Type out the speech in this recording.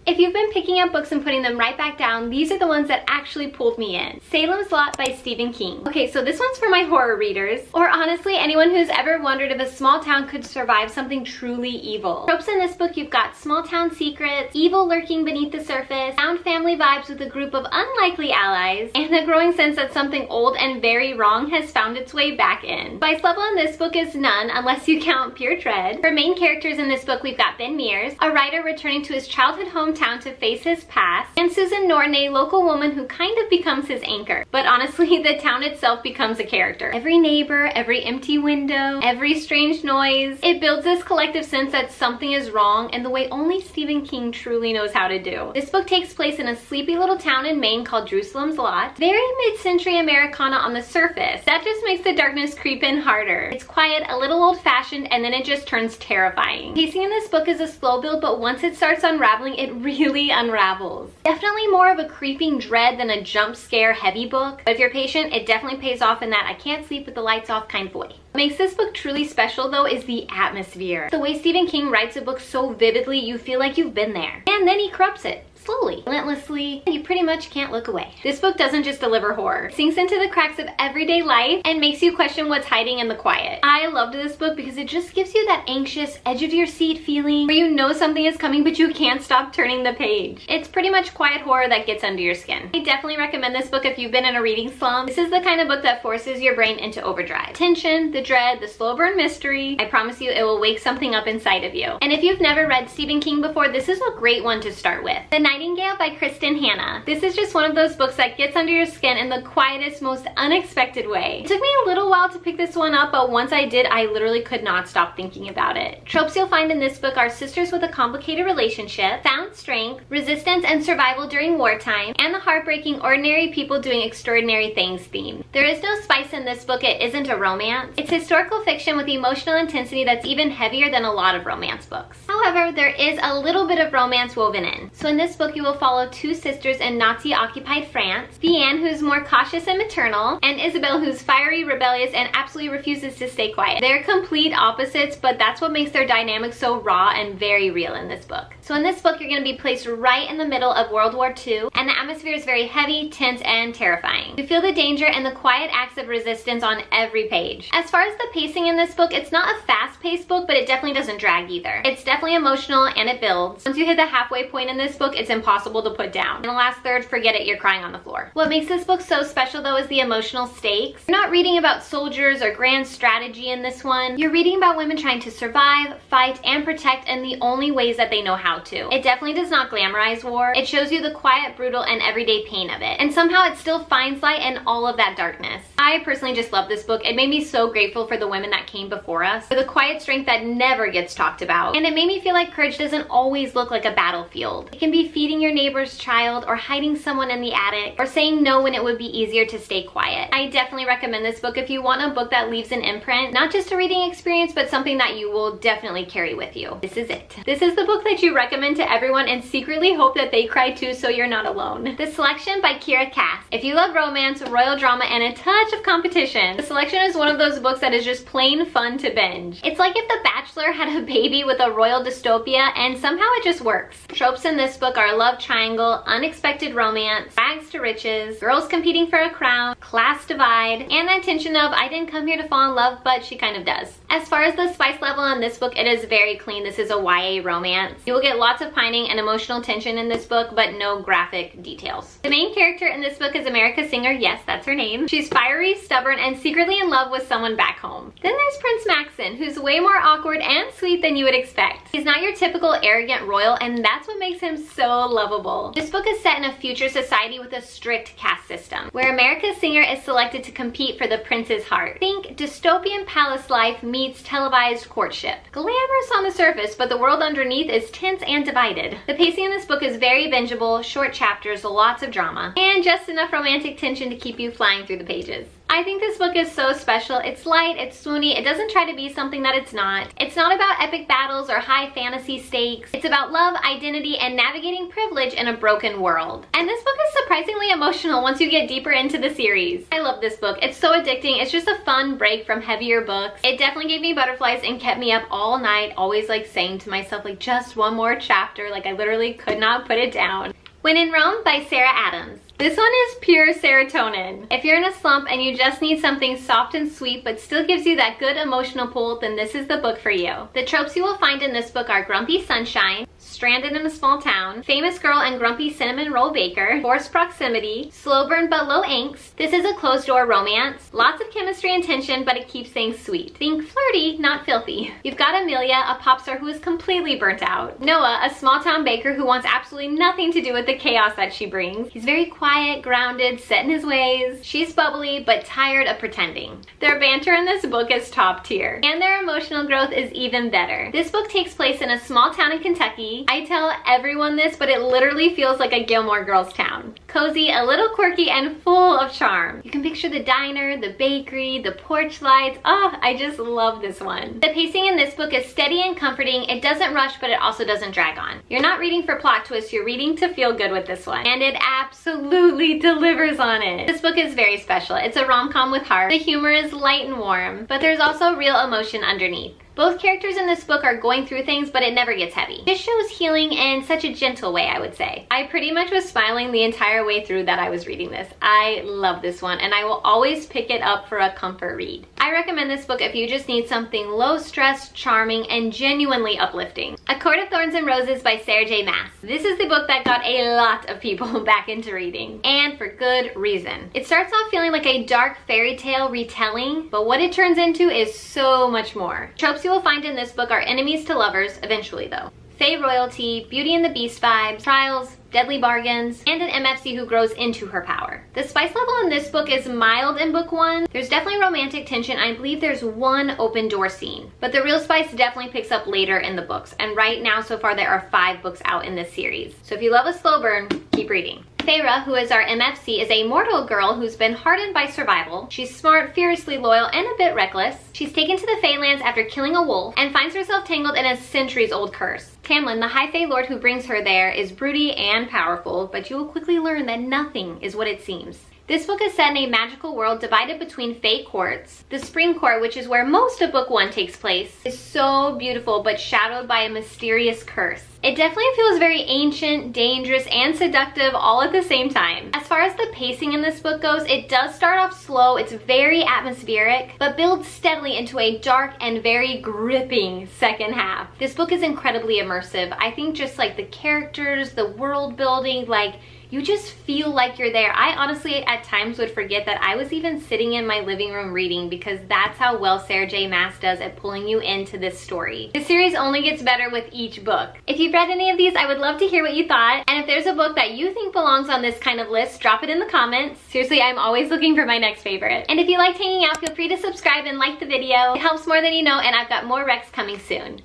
If you've been picking up books and putting them right back down, these are the ones that actually pulled me in. Salems Lot by Stephen King. Okay, so this one's for my horror readers, or honestly anyone who's ever wondered if a small town could survive something truly evil. Tropes in this book, you've got small town secrets, evil lurking beneath the surface, found family vibes with a group of unlikely allies, and a growing sense that something old and very wrong has found its way back in. Spice level in this book is none unless you count pure dread. For main characters in this book, we've got Ben Mears, a writer returning to his childhood hometown to face his past, and Susan Norton, a local woman who kind of becomes his anchor. But honestly, the town itself becomes a character. Every neighbor, every empty window, every strange noise, it builds this collective sense that something is wrong in the way only Stephen King truly knows how to do. This book takes place in a sleepy little town in Maine called Salems Lot. Very mid-century Americana on the surface. That just makes the darkness creep in harder. It's quiet, a little old-fashioned, and then it just turns terrifying. Pacing in this book is a slow build, but once it starts unraveling, it really unravels. Definitely more of a creeping dread than a jump scare heavy book, but if you're patient, it definitely pays off in that I can't sleep with the lights off kind of way. What makes this book truly special though is the atmosphere. The way Stephen King writes a book so vividly, you feel like you've been there. And then he corrupts it. Slowly, relentlessly, you pretty much can't look away. This book doesn't just deliver horror. It sinks into the cracks of everyday life and makes you question what's hiding in the quiet. I loved this book because it just gives you that anxious, edge of your seat feeling where you know something is coming but you can't stop turning the page. It's pretty much quiet horror that gets under your skin. I definitely recommend this book if you've been in a reading slump. This is the kind of book that forces your brain into overdrive. Tension, the dread, the slow burn mystery. I promise you it will wake something up inside of you. And if you've never read Stephen King before, this is a great one to start with. The Nighting Gale by Kristen Hanna. This is just one of those books that gets under your skin in the quietest, most unexpected way. It took me a little while to pick this one up, but once I did, I literally could not stop thinking about it. Tropes you'll find in this book are sisters with a complicated relationship, found strength, resistance and survival during wartime, and the heartbreaking ordinary people doing extraordinary things theme. There is no spice in this book. It isn't a romance. It's historical fiction with emotional intensity that's even heavier than a lot of romance books. However, there is a little bit of romance woven in. So in this book, you will follow two sisters in Nazi-occupied France, Vianne, who's more cautious and maternal, and Isabelle, who's fiery, rebellious, and absolutely refuses to stay quiet. They're complete opposites, but that's what makes their dynamic so raw and very real in this book. So in this book, you're going to be placed right in the middle of World War II, and the atmosphere is very heavy, tense, and terrifying. You feel the danger and the quiet acts of resistance on every page. As far as the pacing in this book, it's not a fast-paced book, but it definitely doesn't drag either. It's definitely emotional and it builds. Once you hit the halfway point in this book, it's impossible to put down. In the last third, forget it, you're crying on the floor. What makes this book so special though is the emotional stakes. You're not reading about soldiers or grand strategy in this one. You're reading about women trying to survive, fight, and protect in the only ways that they know how to. It definitely does not glamorize war. It shows you the quiet, brutal, and everyday pain of it. And somehow it still finds light in all of that darkness. I personally just love this book. It made me so grateful for the women that came before us, for the quiet strength that never gets talked about. And it made me feel like courage doesn't always look like a battlefield. It can be feeding your neighbor's child, or hiding someone in the attic, or saying no when it would be easier to stay quiet. I definitely recommend this book if you want a book that leaves an imprint, not just a reading experience, but something that you will definitely carry with you. This is it. This is the book that you recommend to everyone and secretly hope that they cry too so you're not alone. The Selection by Kira Cass. If you love romance, royal drama, and a touch of competition, The Selection is one of those books that is just plain fun to binge. It's like if The Bachelor had a baby with a royal dystopia, and somehow it just works. Tropes in this book are love triangle, unexpected romance, rags to riches, girls competing for a crown, class divide, and that tension of I didn't come here to fall in love, but she kind of does. As far as the spice level in this book, it is very clean. This is a YA romance. You will get lots of pining and emotional tension in this book, but no graphic details. The main character in this book is America Singer. Yes, that's her name. She's fiery, stubborn, and secretly in love with someone back home. Then there's Prince Maxon, who's way more awkward and sweet than you would expect. He's not your typical arrogant royal, and that's what makes him so lovable. This book is set in a future society with a strict caste system, where America's Singer is selected to compete for the prince's heart. Think dystopian palace life meets televised courtship. Glamorous on the surface, but the world underneath is tense and divided. The pacing in this book is very bingeable, short chapters, lots of drama, and just enough romantic tension to keep you flying through the pages. I think this book is so special. It's light, it's swoony, it doesn't try to be something that it's not. It's not about epic battles or high fantasy stakes. It's about love, identity, and navigating privilege in a broken world. And this book is surprisingly emotional once you get deeper into the series. I love this book. It's so addicting. It's just a fun break from heavier books. It definitely gave me butterflies and kept me up all night, always like saying to myself like just one more chapter. Like I literally could not put it down. When in Rome by Sarah Adams. This one is pure serotonin. If you're in a slump and you just need something soft and sweet but still gives you that good emotional pull, then this is the book for you. The tropes you will find in this book are grumpy sunshine, stranded in a small town, famous girl and grumpy cinnamon roll baker, forced proximity, slow burn but low angst. This is a closed door romance. Lots of chemistry and tension, but it keeps things sweet. Think flirty, not filthy. You've got Amelia, a pop star who is completely burnt out. Noah, a small town baker who wants absolutely nothing to do with the chaos that she brings. He's very quiet, grounded, set in his ways. She's bubbly, but tired of pretending. Their banter in this book is top tier, and their emotional growth is even better. This book takes place in a small town in Kentucky. I tell everyone this, but it literally feels like a Gilmore Girls town. Cozy, a little quirky, and full of charm. You can picture the diner, the bakery, the porch lights. Oh, I just love this one. The pacing in this book is steady and comforting. It doesn't rush, but it also doesn't drag on. You're not reading for plot twists, you're reading to feel good with this one. And it absolutely delivers on it. This book is very special. It's a rom-com with heart. The humor is light and warm, but there's also real emotion underneath. Both characters in this book are going through things, but it never gets heavy. This shows healing in such a gentle way, I would say. I pretty much was smiling the entire way through that I was reading this. I love this one, and I will always pick it up for a comfort read. I recommend this book if you just need something low stress, charming, and genuinely uplifting. A Court of Thorns and Roses by Sarah J. Maas. This is the book that got a lot of people back into reading, and for good reason. It starts off feeling like a dark fairy tale retelling, but what it turns into is so much more. Tropes you will find in this book are enemies to lovers, eventually though. Fae royalty, Beauty and the Beast vibes, trials, deadly bargains, and an MFC who grows into her power. The spice level in this book is mild in book one. There's definitely romantic tension. I believe there's one open door scene, but the real spice definitely picks up later in the books. And right now, so far, there are 5 books out in this series. So if you love a slow burn, keep reading. Feyre, who is our MFC, is a mortal girl who's been hardened by survival. She's smart, fiercely loyal, and a bit reckless. She's taken to the Feylands after killing a wolf and finds herself tangled in a centuries-old curse. Tamlin, the High Fae Lord who brings her there, is broody and powerful, but you will quickly learn that nothing is what it seems. This book is set in a magical world divided between Fae courts. The Spring Court, which is where most of book 1 takes place, is so beautiful but shadowed by a mysterious curse. It definitely feels very ancient, dangerous, and seductive all at the same time. As far as the pacing in this book goes, it does start off slow, it's very atmospheric, but builds steadily into a dark and very gripping second half. This book is incredibly immersive. I think just like the characters, the world building, like you just feel like you're there. I honestly at times would forget that I was even sitting in my living room reading, because that's how well Sarah J. Maas does at pulling you into this story. The series only gets better with each book. If you've read any of these, I would love to hear what you thought. And if there's a book that you think belongs on this kind of list, drop it in the comments. Seriously, I'm always looking for my next favorite. And if you liked hanging out, feel free to subscribe and like the video. It helps more than you know, and I've got more recs coming soon.